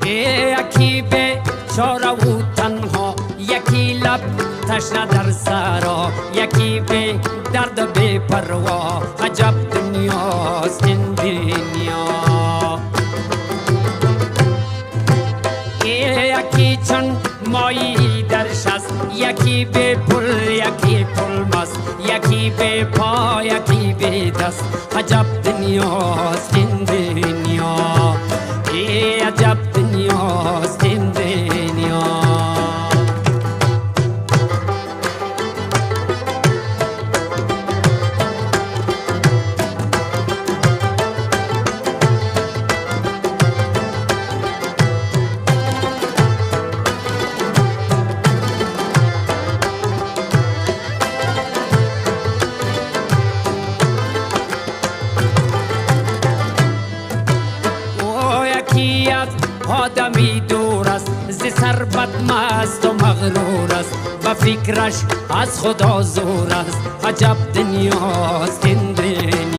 یکی به چاره و تنها، یکی لب تشنه در سرا، یکی به درد بی پروا. عجب دنیاست این دنیا. یکی چون مایی درش است، یکی به پل، یکی پل مست، یکی به پا، یکی به دست. عجب دنیاست این دنیا. عجب دنیاست این دنیا. آدمی دور است، ز ثروت مست و مغرور است، و فکرش از خدا زور است. عجب دنیاست این